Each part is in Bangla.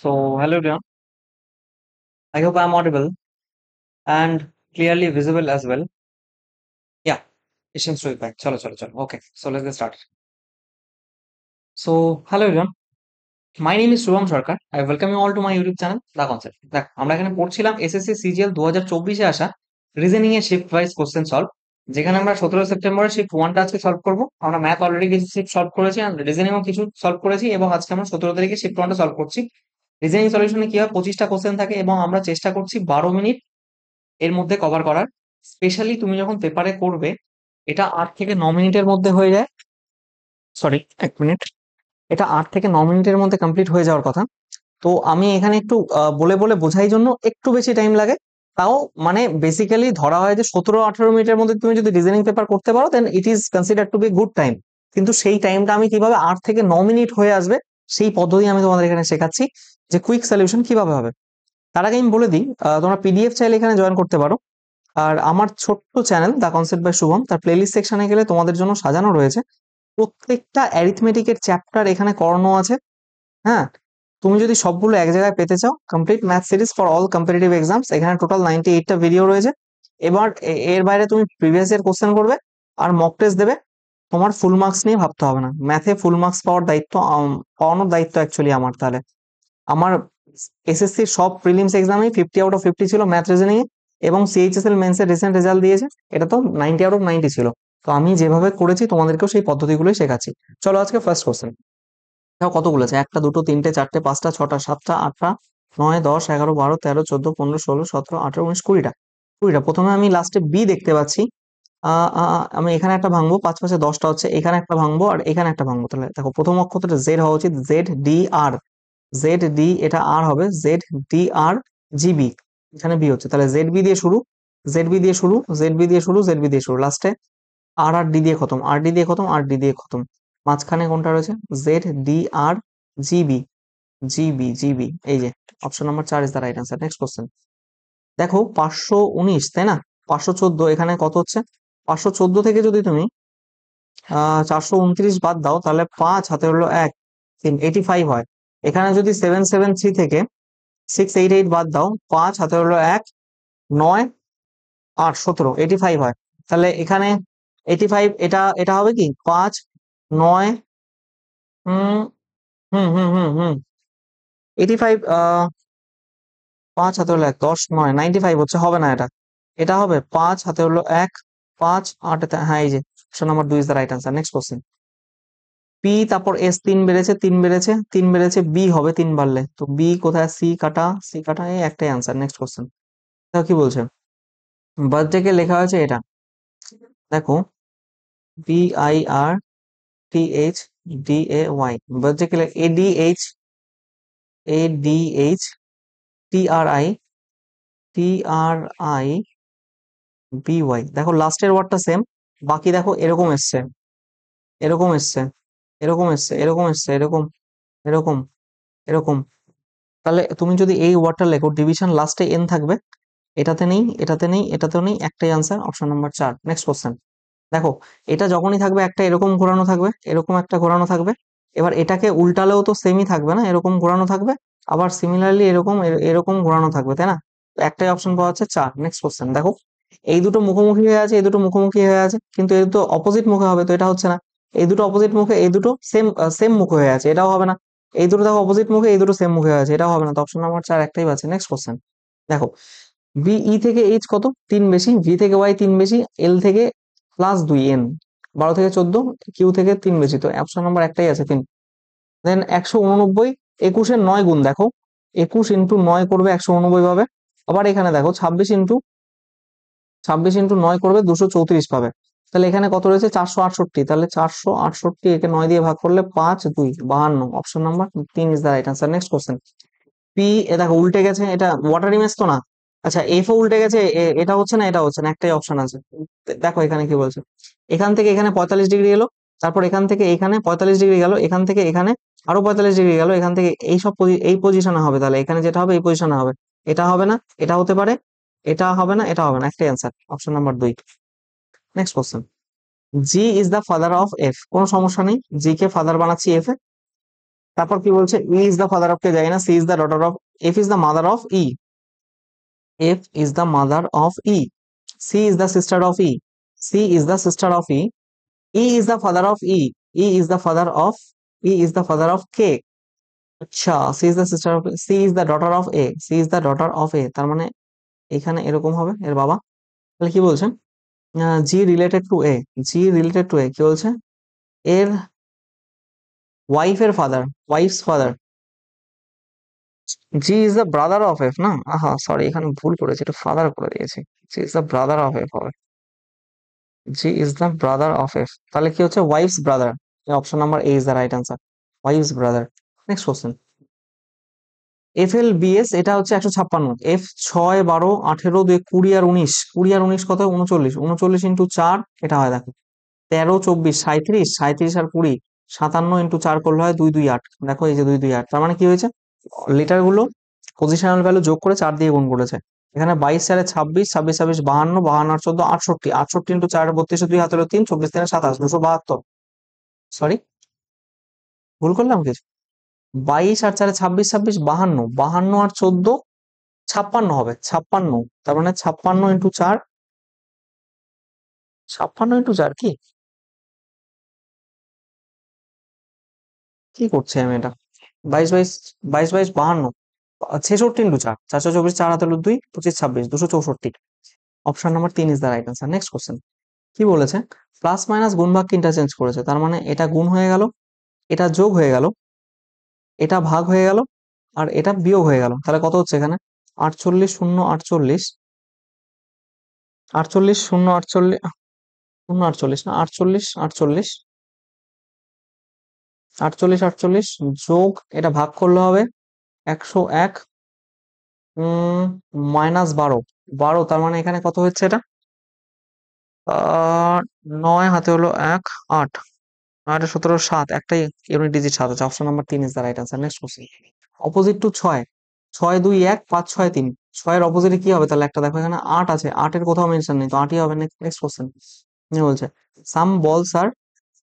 Hello everyone. I hope I'm audible and clearly visible as well. Yeah, it seems to be back. Chalo. Okay, so let's get started. Hello everyone. My name is Shubham Sarkar. I welcome you all to my YouTube channel, The Concept. দেখ আমরা এখানে পড়ছিলাম এসএসসি সিজিএল 2024-এ আসা রিজনিং এর শিফট ওয়াইজ কোশ্চেন সলভ, যেখানে আমরা 17 সেপ্টেম্বরে শিফট 1টা আজকে সলভ করবো। আমরা ম্যাথ অলরেডি কিছু শিফট সলভ করেছি আর রিজনিংও কিছু সলভ করেছি, এবং আজকে আমরা 17 তারিখে শিফট 1টা সলভ করছি। রিজনিং সলিউশনে কি হয়, 25টা কোশ্চেন থাকে এবং আমরা চেষ্টা করছি 12 মিনিট এর মধ্যে কভার করার। স্পেশালি তুমি যখন পেপারে করবে, এটা 8 থেকে 9 মিনিটের মধ্যে হয়ে যায়। Sorry, 1 minute. এটা 8 থেকে 9 মিনিটের মধ্যে কমপ্লিট হয়ে যাওয়ার কথা। তো আমি এখানে একটু বলে বলে বোঝাই জন্য একটু বেশি টাইম লাগে। তাও মানে বেসিক্যালি ধরা হয় যে 17-18 মিনিটের মধ্যে তুমি যদি রিজনিং পেপার করতে পারো, then it is consider to be good time. কিন্তু সেই টাইমটা আমি কিভাবে 8 থেকে 9 মিনিট হয়ে আসবে, সেই পদ্ধতি আমি তোমাদের এখানে শেখাচ্ছি, যে কুইক সলিউশন কিভাবে হবে। তার আগে আমি বলে দিই, তোমরা পিডিএফ চাইলে এখানে জয়েন করতে পারো। আর আমার ছোট্ট channel the concept by Shubham, তার প্লেলিস্ট সেকশনে গেলে তোমাদের জন্য সাজানো রয়েছে প্রত্যেকটা অ্যারিথমেটিকের চ্যাপ্টার এখানে করানো আছে। হ্যাঁ, তুমি যদি সবগুলো এক জায়গায় পেতে চাও, complete math series for all competitive exams, এখানে টোটাল 98টা ভিডিও রয়েছে। এবার এর বাইরে তুমি প্রিভিয়াস ইয়ার কোশ্চেন করবে আর মক টেস্ট দেবে। তোমার ফুল মার্কস নিয়ে ভাবতে হবে না, ম্যাথে ফুল মার্কস পাওয়ার দায়িত্ব পাওয়ানোর দায়িত্ব অ্যাকচুয়ালি আমার। তাহলে আমার এসএসসির সব প্রিলিমস এক্সামে 50 আউট অফ 50 ছিল ম্যাথ রিজনিং এ, এবং সিএইচএসএল মেন্সের রিসেন্ট রেজাল্ট দিয়েছে, এটা তো 90 আউট অফ 90 ছিল। তো আমি যেভাবে করেছি তোমাদেরকেও সেই পদ্ধতিগুলোই শেখাচ্ছি। চলো আজকে ফার্স্ট কোশ্চেন। দেখো কতগুলো আছে, একটা দুটো তিনটে চারটে পাঁচটা ছটা সাতটা আটটা 9 10 11 12 13 14 15 16 17 18 19 20টা। 20টা প্রথমে আমি লাস্টে বি দেখতে পাচ্ছি। আমি এখানে একটা ভাঙবো, 5 5 10টা হচ্ছে, এখানে একটা ভাঙবো আর এখানে একটা ভাঙবো। তাহলে দেখো প্রথম অক্ষরটা জেড হওয়া উচিত, জেড ডি আর, জেড ডি এটা আর হবে, জেড ডি আর জিবি, এখানে বি হচ্ছে। তাহলে জেড বি দিয়ে শুরু, জেড বি দিয়ে শুরু, জেড বি দিয়ে শুরু, জেড বি দিয়ে শুরু, লাস্টে আর আর ডি দিয়ে খতম, আর ডি দিয়ে খতম, আর ডি দিয়ে খতম। মাঝখানে কোনটা রয়েছে, জেড ডি আর জিবি, জিবি জিবি, এই যে option number 4 is the right answer. Next question. দেখো 519, তাই না? 514, এখানে কত হচ্ছে, 514 থেকে যদি তুমি 429 বাদ দাও, তাহলে 5 হাতে হলো 1, 3, 85 হয়। এখানে যদি 773 থেকে 688 বাদ দাও, 5 হাতে হলো 1, 9, 8, 17, 85 হয়। তাহলে এখানে 85, এটা এটা হবে কি 5, 9, হুম হুম হুম হুম হুম 85, 5 হাতে হলো 1, 10, 9, 95 হচ্ছে, হবে না এটা। এটা হবে 5 হাতে হলো 1, 5, 8, হ্যাঁ এই যে option number 2 is the right answer. Next question. P, তারপর এস, 3 বেড়েছে, 3 বেড়েছে, 3 বেড়েছে, বি হবে 3 বাড়লে, তো বি কোথায়, সি কাটা, সি কাটা, এই একটাই আনসার। Next question. দেখো কি বলছে, বার্থডে কে লেখা হয়েছে এটা, দেখো B I R T H D A Y, birthday K A D H, A D H T R I, T R I B Y. দেখো লাস্টের ওয়ার্ডটা সেম, বাকি দেখো এরকম এসছে, এরকম এসছে, এরকম এসছে, এরকম এসছে, এরকম, এরকম, এরকম। তাহলে তুমি যদি এই ওয়ার্ডটা লেখো, ডিভিশন লাস্টে এন থাকবে, এটাতে নেই, এটাতে নেই, এটাতেও নেই, একটাই answer, option number 4। Next question. দেখো এটা যখনই থাকবে একটা এরকম ঘোরানো থাকবে, এরকম একটা ঘোরানো থাকবে। এবার এটাকে উল্টালেও তো সেমই থাকবে না, এরকম ঘোরানো থাকবে, আবার সিমিলারলি এরকম এরকম ঘোরানো থাকবে, তাই না? তো একটাই অপশন পাওয়া যাচ্ছে 4। Next question. দেখো এই দুটো মুখোমুখি হয়ে আছে, এই দুটো মুখোমুখি হয়ে আছে, কিন্তু এই দুটো অপোজিট মুখে হবে, তো এটা হচ্ছে না। এই দুটো অপোজিট মুখে, এই দুটো সেম সেম মুখে হয়ে আছে, এটাও হবে না। এই দুটো দেখো অপোজিট মুখে, এই দুটো সেম মুখে হয়ে আছে, এটাও হবে না। তো অপশন নাম্বার 4 একটাই আছে। Next question. দেখো বিই থেকে এইচ কত, 3 বেশি, ভি থেকে ওয়াই 3 বেশি, এল থেকে +2 এন, 12 থেকে 14, কিউ থেকে 3 বেশি, তো অপশন নাম্বার একটাই আছে 3। দেন 189, 21-এর 9 গুণ, দেখো 21 ইন্টু 9 করবে 189 পাবে। আবার এখানে দেখো 26 ইন্টু 9 করবে 234 পাবে। তাহলে এখানে কত রয়েছে, 468। তাহলে 468 একে 9 দিয়ে ভাগ করলে 5, 2, 52, option number 3 is the right answer. Next question. P, এ দেখো উল্টে গেছে, এটা ওয়াটার ইমেজ তো না। আচ্ছা এফ ও উল্টে গেছে, এটা হচ্ছে না, এটা হচ্ছে না, একটাই অপশন আছে। দেখো এখানে কি বলছে, এখান থেকে এখানে 45 ডিগ্রি এলো, তারপর এখান থেকে এখানে 45 ডিগ্রি গেল, এখান থেকে এখানে আরো 45 ডিগ্রি গেল, এখান থেকে এই সব এই পজিশনে হবে। তাহলে এখানে যেটা হবে এই পজিশনে হবে, এটা হবে না, এটা হতে পারে, এটা হবে না, এটা হবে না, একটাই answer, option number 2। Next question. G is the father of F, কোনো সমস্যা নেই, জি কে ফাদার বানাচ্ছি এফ এ। তারপর কি বলছে, E is the father of, কে জানি না, C is the daughter of, F is the mother of E, F is the mother of E, C is the sister of E, C is the sister of E, E is the father of E, E is the father of, E is the father of K. আচ্ছা, C is the sister of, C is the daughter of A, C is the daughter of A, তার মানে এখানে এরকম হবে এর বাবা। তাহলে কি বলছে, G related to A, G related to A কি বলছে, এর ওয়াইফের father, wife's father, G is the brother of F না, আহা সরি এখানে ভুল করেছি, এটা ফাদার করে দিয়েছি, G is the brother of F হবে, G is the brother of F, তাহলে কি হচ্ছে wife's brother, option number A is the right answer, wife's brother. Next question, F L BS এটা হচ্ছে 156, এফ 6 12 18 2 20 আর 19, 20 আর 19 কত, 39, 39 ইন্টু 4 এটা হয় দেখো 13 24 37, 37 আর 20 57 ইন্টু 4 করলে হয় 228, দেখো এই যে 228, তার মানে কি হয়েছে, লিটার গুলো পজিশনাল ভ্যালু যোগ করে 4 দিয়ে গুণ করেছে। এখানে 22 4 26, 26 26 52, 52 আর 14 68, 68 ইন্টু 4 32, 2 হাতে 3, 24 3 27, 272, সরি ভুল করলাম কিছু, 22 আর 4 26 26 52, 52 আর 14 56 হবে, 56, তার মানে 56 ইন্টু 4, 56 ইন্টু 4 কি কি করছে আমি এটা, 22 22 22 22 52, 66 ইন্টু 4, 424, 4 হাতে 2, 25 26, 264, option number 3 is the right answer. Next question, কি বলেছে, প্লাস মাইনাস গুণ ভাগকে ইন্টারচেঞ্জ করেছে, তার মানে এটা গুণ হয়ে গেল, এটা যোগ হয়ে গেল, এটা ভাগ হয়ে গেল, আর এটা বিয়োগ হয়ে গেল, তাহলে কত হচ্ছে এখানে, 48 0 48, 48 0 48 0 48 না 48 48, 48 48 যোগ এটা ভাগ করলে হবে 101, মাইনাস 12, 12, তার মানে এখানে কত হচ্ছে এটা, 9 হাতে হলো 1 8, 8 17 7, একটাই ইউনিট ডিজিট 7 আছে, option number 3 is the right answer. Next question, opposite to 6, 6 2 1 5 6 3, 6 এর অপোজিটে কি হবে, তাহলে একটা দেখো এখানে 8 আছে, 8 এর কোথাও মেনশন নেই, তো 8ই হবে। নেক্সট কোশ্চেন বলছে, সাম বলস আর,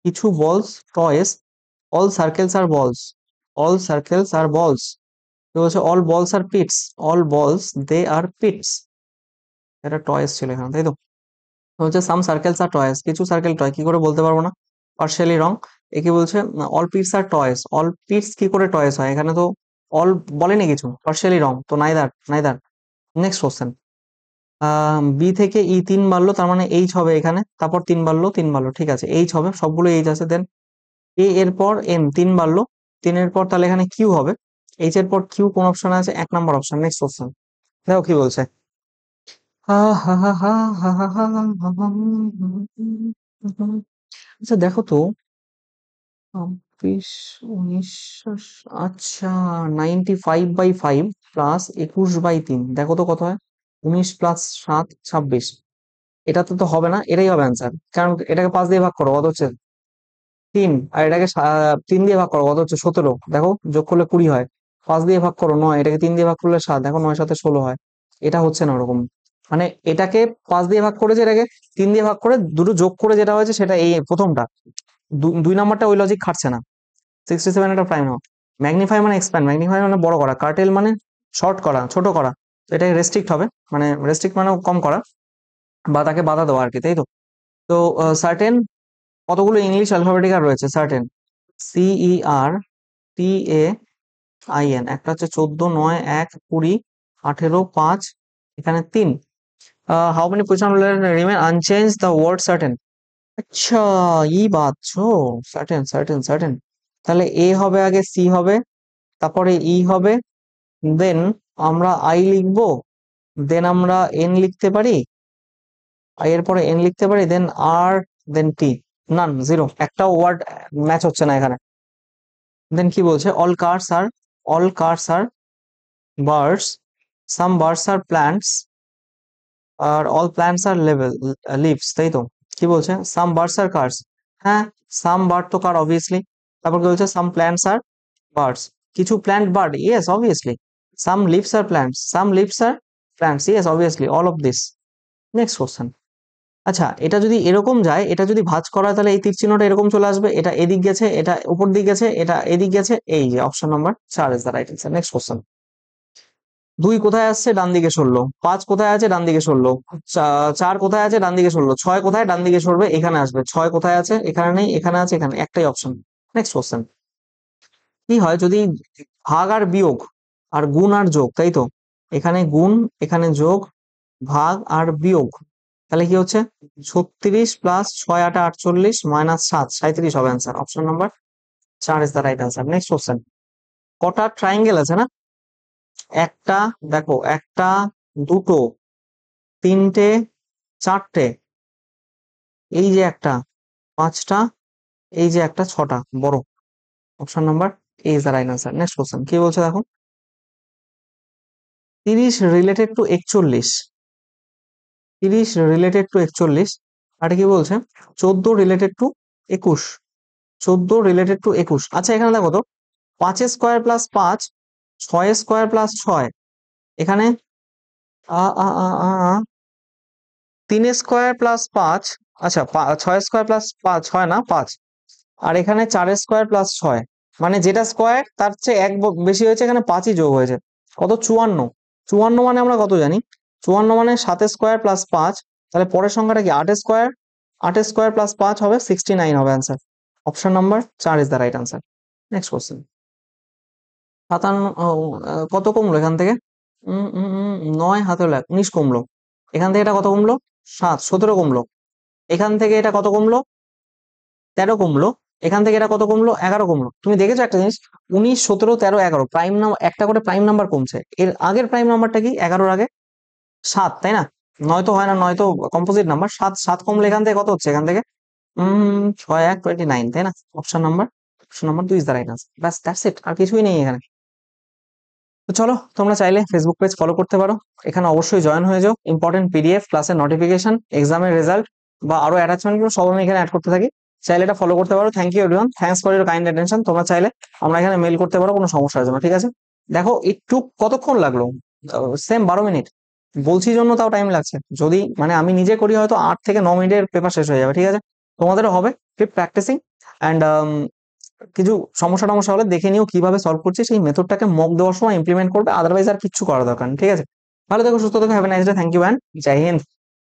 কিছু বলস টয়েস, অল সার্কেলস আর বলস, অল সার্কেলস আর বলস, তো বলছে অল বলস আর পিটস, অল বলস দে আর পিটস, এটা টয়েস ছিল এখানে তাই তো, তো হচ্ছে সাম সার্কেলস আর টয়েস, কিছু সার্কেল টয়, কি করে বলতে পারবো না, পার্শিয়ালি রং। একে বলছে অল পিটস আর টয়েস, অল পিটস কি করে টয়েস হয়, এখানে তো অল বলেনি কিছু, পার্শিয়ালি রং, তো neither neither. Next question, B থেকে ই 3 বাড়লো, তার মানে এইচ হবে এখানে, তারপর 3 বাড়লো 3 বাড়লো, ঠিক আছে এইচ হবে, সবগুলো এইচ আছে, দেন এ এর পর এন 3 বাড়লো, 3 এর পর তাহলে এখানে কিউ হবে, এইচ এর পর কিউ কোন অপশন আছে, 1 নম্বর অপশন। নেক্সট কোশ্চেন দেখো কি বলছে, হা হা হা হা হা হা হা হা হা হা। আচ্ছা দেখো তো, 26 19, আচ্ছা 95/5 প্লাস 21/3, দেখো তো কত হয়, 19 প্লাস 7 26, এটা তো হবে না, এটাই হবে অ্যান্সার, কারণ এটাকে 5 দিয়ে ভাগ করো কত হচ্ছে 3, আর এটাকে 3 দিয়ে ভাগ করো কত হচ্ছে 17, দেখো যোগ করলে 20 হয়, 5 দিয়ে ভাগ করো 9, এটাকে 3 দিয়ে ভাগ করলে 7, দেখো 9 7 16 হয়, এটা হচ্ছে না ওরকম, মানে এটাকে 5 দিয়ে ভাগ করেছে, এটাকে 3 দিয়ে ভাগ করে দুটো যোগ করে যেটা হয়েছে সেটা এই প্রথমটা, 2 নম্বরটা ওই লজিক খাটছে না। 67 একটা প্রাইম নাম্বার, ম্যাগনিফাই মানে এক্সপ্যান্ড, ম্যাগনিফাই মানে বড় করা, কার্টেল মানে শর্ট করা ছোট করা, তো এটা রেস্ট্রিক্ট হবে, মানে রেস্ট্রিক্ট মানে কম করা বা তাকে বাধা দেওয়া আর কি, তাই তো। তো সার্টেন কতগুলো ইংলিশ অ্যালফাবেটিক রয়েছে, সার্টেন CERTAIN, একটা হচ্ছে 14 9 1 20 18 5, এখানে 3, how many position remain unchange the word certain, আচ্ছা ই বাচ্চো, সার্টেন সার্টেন সার্টেন, তাহলে এ হবে আগে, সি হবে, তারপরে ই হবে, দেন আমরা আই লিখবো, দেন আমরা এন লিখতে পারি, আই এর পরে এন লিখতে পারি, then R, then T, none zero, একটা ওয়ার্ড ম্যাচ হচ্ছে না এখানে। দেন কি বলছে, all cars are birds, some birds are plants, আর অল প্ল্যান্টস আর লিভস, তাই তো। কি বলছে, সাম বার্ডস আর কার্স, হ্যাঁ সাম বার্ড তো কার অবভিয়াসলি, তারপর কি বলছে, সাম প্ল্যান্টস আর বার্ডস, কিছু plant bird, yes obviously, some leaves are plants, some leaves are plants, yes obviously all of this. Next question, আচ্ছা, এটা যদি এরকম যায়, এটা যদি ভাঁজ করা হয়, তাহলে এই তীর চিহ্নটা এরকম চলে আসবে, এটা এদিক গেছে, এটা উপর দিক গেছে, এটা এদিক গেছে, এই যে option number 4 is the right answer. Next question. 2 কোথায় আসছে, ডান দিকে সরলো। 5 কোথায় আছে, ডান দিকে সরলো। 4 কোথায় আছে, ডান দিকে সরলো। 6 কোথায়, ডান দিকে সরবে, এখানে আসবে। 6 কোথায় আছে, এখানে নেই, এখানে আছে, এখানে, একটাই অপশন। Next question. কি হয় যদি ভাগ আর বিয়োগ আর গুণ আর যোগ, তাই তো, এখানে গুণ, এখানে যোগ, ভাগ আর বিয়োগ, তাহলে কি হচ্ছে 36 প্লাস 6 8 48 মাইনাস 7 37 হবে answer. Option number 4 is the right answer. Next question. কটা ট্রায়াঙ্গেল আছে না, একটা, দেখো, একটা, দুটো, তিনটে, চারটে, এই যে একটা, পাঁচটা, এই যে একটা, ছটা, বড়। Option number A is the right answer. Next question কি বলছে দেখো। 30 রিলেটেড টু 41, 30 রিলেটেড টু 41, আর কি বলছে 14 রিলেটেড টু 21, 14 রিলেটেড টু 21। আচ্ছা, এখানে দেখো তো, 5 স্কোয়ার প্লাস 5, 6 স্কোয়ার প্লাস 6, এখানে 3 স্কোয়ার প্লাস 5, আচ্ছা 6 স্কোয়ার প্লাস 5, 6 না 5, আর এখানে 4 স্কোয়ার প্লাস 6, মানে যেটা স্কোয়ার তার চেয়ে এক বেশি হয়েছে, এখানে 5ই যোগ হয়েছে, কত 54। 54 মানে আমরা কত জানি, 54 মানে 7 স্কোয়ার প্লাস 5, তাহলে পরের সংখ্যাটা কি 8 স্কোয়ার, 8 স্কোয়ার প্লাস 5 হবে 69 হবে answer. Option number 4 is the right answer. Next question. 57, কত কমলো এখান থেকে, 9 হাতে 19 কমলো, এখান থেকে এটা কত কমলো, 7 17 কমলো, এখান থেকে এটা কত কমলো, 13 কমলো, এখান থেকে এটা কত কমলো, 11 কমলো। তুমি দেখেছো একটা জিনিস, 19 17 13 11 প্রাইম নাম্বার, একটা করে প্রাইম নাম্বার কমছে। এর আগের প্রাইম নাম্বারটা কি, 11-র আগে 7, তাই না, 9 তো হয় না, 9 তো কম্পোজিট নাম্বার। 7 7 কমলে এখান থেকে কত হচ্ছে, এখান থেকে 6 1 29, তাই না। Option number 2 is the right answer. ব্যাস, দ্যাটস ইট, আর কিছুই নেই এখানে। তো চলো, তোমরা চাইলে ফেসবুক পেজ ফলো করতে পারো, এখানে অবশ্যই জয়েন হয়ে যাও। ইম্পর্টেন্ট পিডিএফ, ক্লাসের নোটিফিকেশন, এক্সামের রেজাল্ট বা আরো অ্যাটাচমেন্ট গুলো সব আমি এখানে অ্যাড করতে থাকি। চাইলে এটা ফলো করতে পারো। Thank you everyone, thanks for your kind attention. তোমরা চাইলে আমরা এখানে মেল করতে পারো, কোনো সমস্যা হবে না, ঠিক আছে। দেখো একটু কতক্ষণ লাগলো, সেম 12 মিনিট বলছি জন্য তাও টাইম লাগছে। যদি মানে আমি নিজে করি হয়তো 8 থেকে 9 মিনিটের পেপার শেষ হয়ে যাবে, ঠিক আছে। তোমাদেরও হবে, কিপ প্র্যাকটিসিং। অ্যান্ড কিছু সমস্যা টমস্যা হলে দেখে নিও কিভাবে সলভ করছি, সেই মেথডটাকে মক দেওয়ার সময় ইমপ্লিমেন্ট করবে, আদারওয়াইজ আর কিচ্ছু করা দরকার নেই, ঠিক আছে। ভালো থেকো, সুস্থ থেকো, have a nice day, thank you and জয় হিন্দ।